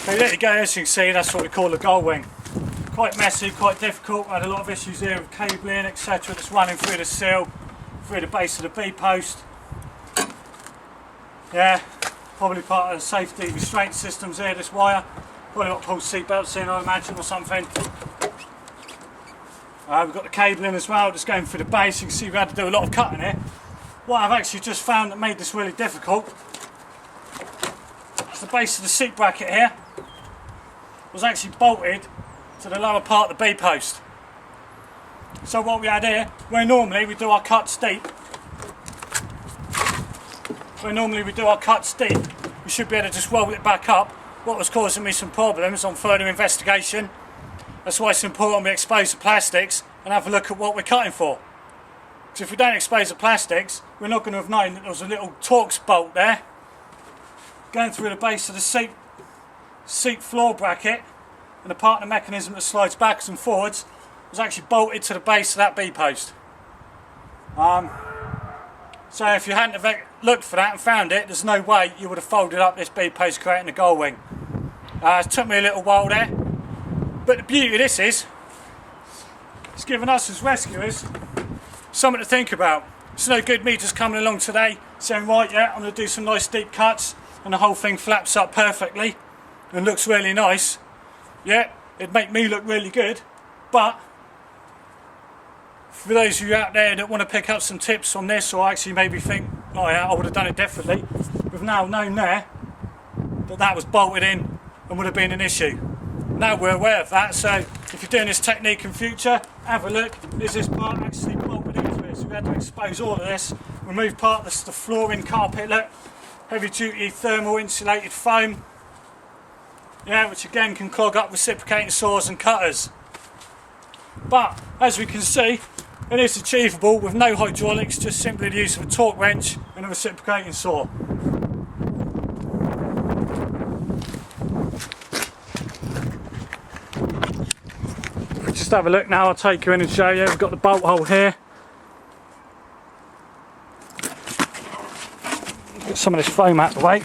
So there you go, as you can see, that's what we call a gull wing. Quite messy, quite difficult. I had a lot of issues here with cabling, etc. that's running through the sill, through the base of the B-post. Yeah, probably part of the safety restraint systems here, this wire. Probably got to pull seat belts in, I imagine, or something. We've got the cabling as well, just going through the base. You can see we had to do a lot of cutting here. What I've actually just found that made this really difficult is the base of the seat bracket here was actually bolted to the lower part of the B-post. So what we had here, where normally we do our cuts deep, we should be able to just weld it back up. What was causing me some problems on further investigation. That's why it's important we expose the plastics and have a look at what we're cutting for. Because if we don't expose the plastics, we're not going to have known that there was a little Torx bolt there going through the base of the seat floor bracket, and the part of the mechanism that slides backwards and forwards was actually bolted to the base of that B-post. So if you hadn't have looked for that and found it, there's no way you would have folded up this B-post creating a gull wing. It took me a little while there. But the beauty of this is, it's given us as rescuers something to think about. It's no good me just coming along today saying, right, yeah, I'm going to do some nice deep cuts, and the whole thing flaps up perfectly and looks really nice. Yeah, it'd make me look really good, but for those of you out there that want to pick up some tips on this, or actually maybe think, oh yeah, I would have done it differently, we've now known there that that was bolted in and would have been an issue. Now we're aware of that, so if you're doing this technique in future, have a look. Is this part actually bolted into it? So we had to expose all of this, remove part of the flooring carpet, look, heavy duty thermal insulated foam, yeah, which again can clog up reciprocating saws and cutters. But as we can see, it is achievable with no hydraulics, just simply the use of a torque wrench and a reciprocating saw. Just have a look now, I'll take you in and show you. We've got the bolt hole here. Get some of this foam out of the way.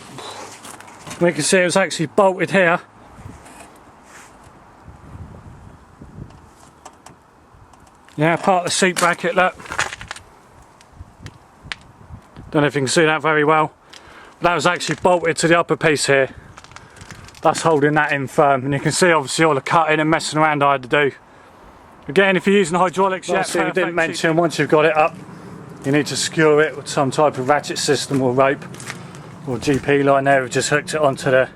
We can see it was actually bolted here. Yeah, part of the seat bracket, look. Don't know if you can see that very well. But that was actually bolted to the upper piece here. That's holding that in firm. And you can see obviously all the cutting and messing around I had to do. Again, if you're using hydraulics, we didn't mention, once you've got it up, you need to secure it with some type of ratchet system or rope or GP line there. We've just hooked it onto the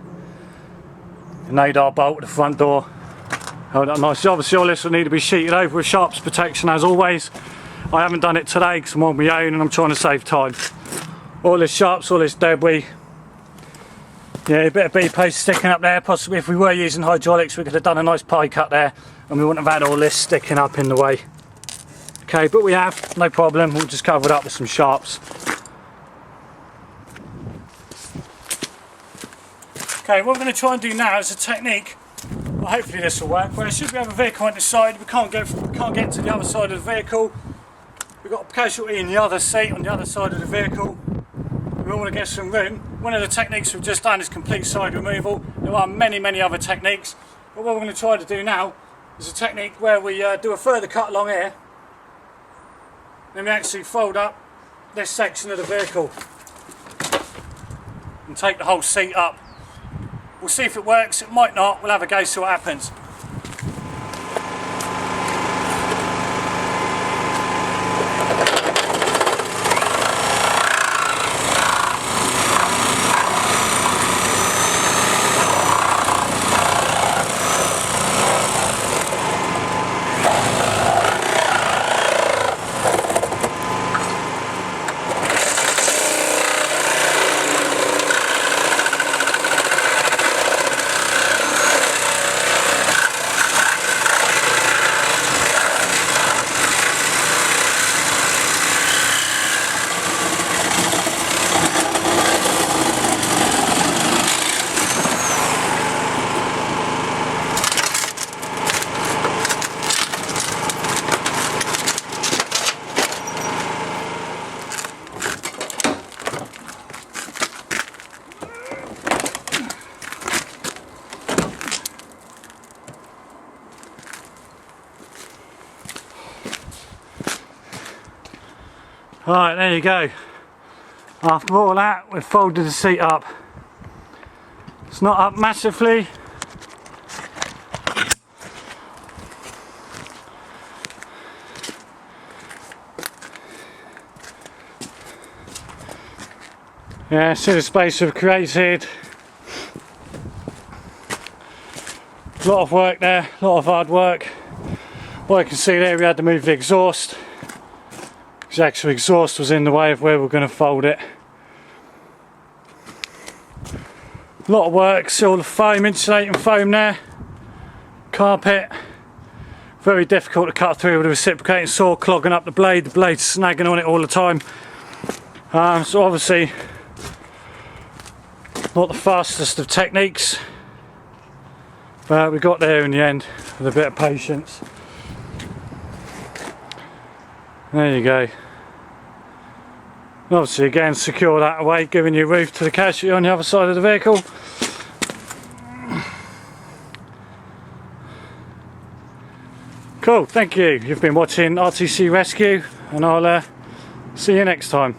nadar bolt at the front door. Hold that nicely. Obviously all this will need to be sheeted over with sharps protection as always. I haven't done it today because I'm on my own and I'm trying to save time. All this sharps, all this debris. Yeah, a bit of B-post sticking up there. Possibly if we were using hydraulics we could have done a nice pie cut there and we wouldn't have had all this sticking up in the way. Okay, but we have, no problem. We'll just cover it up with some sharps. Okay, what we're going to try and do now is a technique. Well, hopefully this will work. Where should we have a vehicle on this side, we can't get to the other side of the vehicle. We've got a casualty in the other seat on the other side of the vehicle. We want to get some room. One of the techniques we've just done is complete side removal. There are many other techniques, but what we're going to try to do now is a technique where we do a further cut along here, then we actually fold up this section of the vehicle and take the whole seat up. We'll see if it works, it might not, we'll have a go, see what happens. Right, there you go. After all that, we've folded the seat up. It's not up massively. Yeah, see the space we've created. A lot of work there, a lot of hard work. Well, you can see there we had to move the exhaust. The actual exhaust was in the way of where we're going to fold it. A lot of work, see all the foam, insulating foam there. Carpet. Very difficult to cut through with a reciprocating saw, clogging up the blade's snagging on it all the time. So obviously not the fastest of techniques, but we got there in the end with a bit of patience. There you go. Obviously again secure that away, giving you roof to the casualty on the other side of the vehicle. Cool, thank you. You've been watching RTC Rescue, and I'll see you next time.